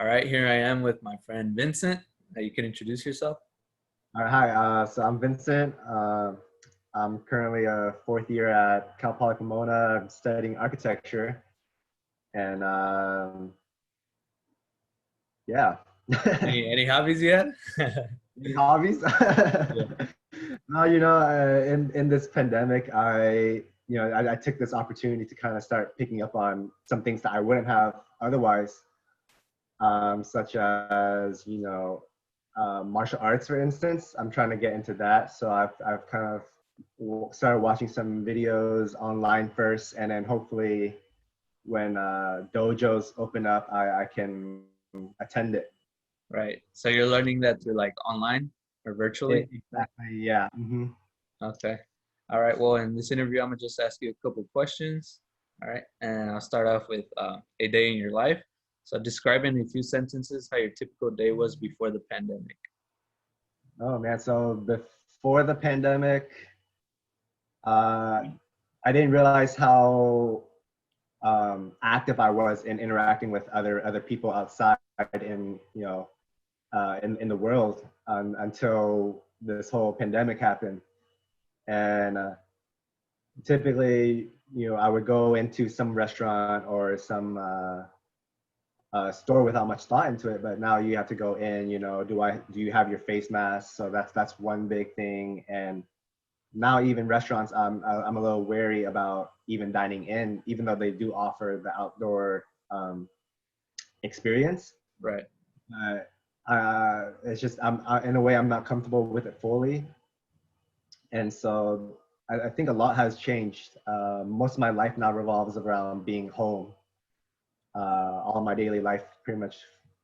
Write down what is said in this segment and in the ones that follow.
All right, here I am with my friend Vincent. You can introduce yourself. All right, hi. So I'm Vincent. I'm currently a fourth year at Cal Poly Pomona. I'm studying architecture, and yeah. Any hobbies you had? Any hobbies? Yeah. No, in this pandemic, I took this opportunity to kind of start picking up on some things that I wouldn't have otherwise, such as martial arts, for instance. I'm trying to get into that, so I've kind of started watching some videos online first, and then hopefully when dojos open up, I can attend it. Right. So you're learning that through like online or virtually? Exactly, yeah. Okay. All right. Well, in this interview, I'm gonna just ask you a couple questions. All right. And I'll start off with a day in your life. So describe in a few sentences how your typical day was before the pandemic. Oh man, so before the pandemic, uh, I didn't realize how active I was in interacting with other people outside in in the world, until this whole pandemic happened. And typically, I would go into some restaurant or some store without much thought into it. But now you have to go in. Do you have your face mask? So that's one big thing. And now even restaurants, I'm a little wary about even dining in, even though they do offer the outdoor experience. Right. It's just in a way I'm not comfortable with it fully, and so I think a lot has changed. Most of my life now revolves around being home. All my daily life pretty much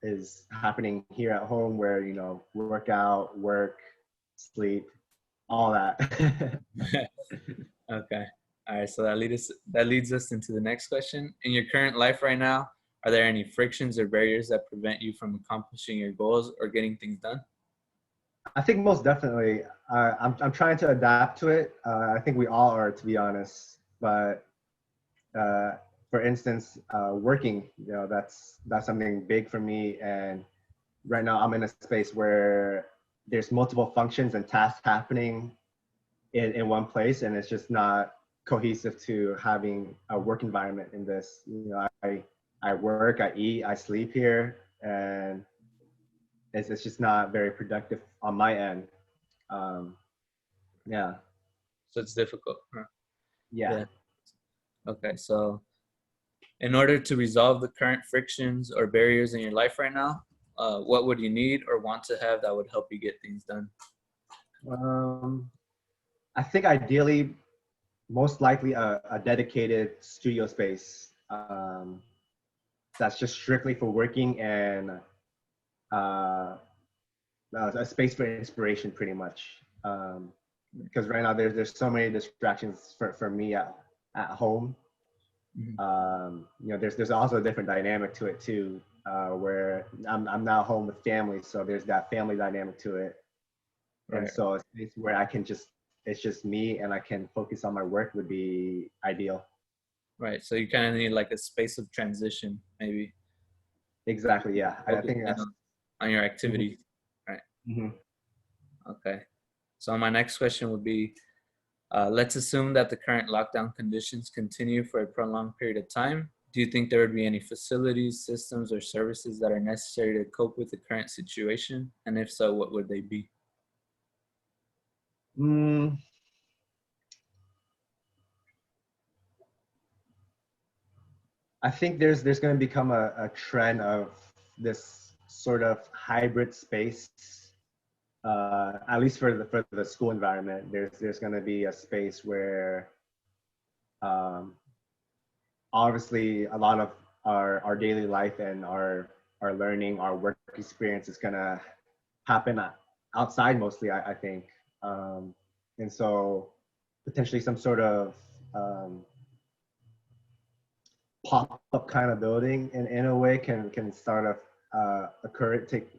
is happening here at home, where work out, work, sleep, all that. Okay. All right. So that leads us into the next question. In your current life right now, are there any frictions or barriers that prevent you from accomplishing your goals or getting things done? I think most definitely. I'm trying to adapt to it. I think we all are, to be honest. But uh, for instance, working, that's something big for me. And right now, I'm in a space where there's multiple functions and tasks happening in one place, and it's just not cohesive to having a work environment in this. I work, I eat, I sleep here, and it's just not very productive on my end. Um, yeah, So it's difficult. Huh? yeah. Yeah. Okay. So in order to resolve the current frictions or barriers in your life right now, what would you need or want to have that would help you get things done? Um, I think ideally, most likely a dedicated studio space, that's just strictly for working, and uh, a space for inspiration, pretty much. Because right now there's so many distractions for me at home. Mhm. There's also a different dynamic to it too, where I'm now home with family, so there's that family dynamic to it. And Right. so a space where it's just me and I can focus on my work would be ideal. Right. So you kind of need like a space of transition, maybe Exactly. Yeah. I focus think in that's. on your Mhm, activities. Right. mhm. Okay. So my next question would be, let's assume that the current lockdown conditions continue for a prolonged period of time. Do you think there would be any facilities, systems, or services that are necessary to cope with the current situation? And if so, what would they be? Mm, I think there's going to become a trend of this sort of hybrid space. At least for the school environment, there's going to be a space where um, obviously a lot of our daily life and our learning, our work experience is going to happen outside mostly, I think. Um, and so potentially some sort of um, pop-up kind of building in a way can start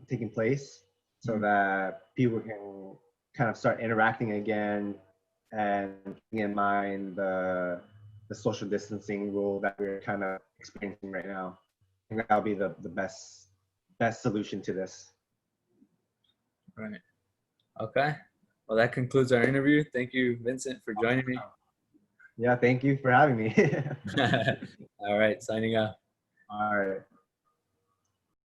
taking place, so Mhm. that people can kind of start interacting again, and keeping in mind the social distancing rule that we're kind of experiencing right now. I think that'll be the best best solution to this. Right. Okay. Well, that concludes our interview. Thank you, Vincent, for joining me. Yeah, thank you for having me. All right, signing off. All right.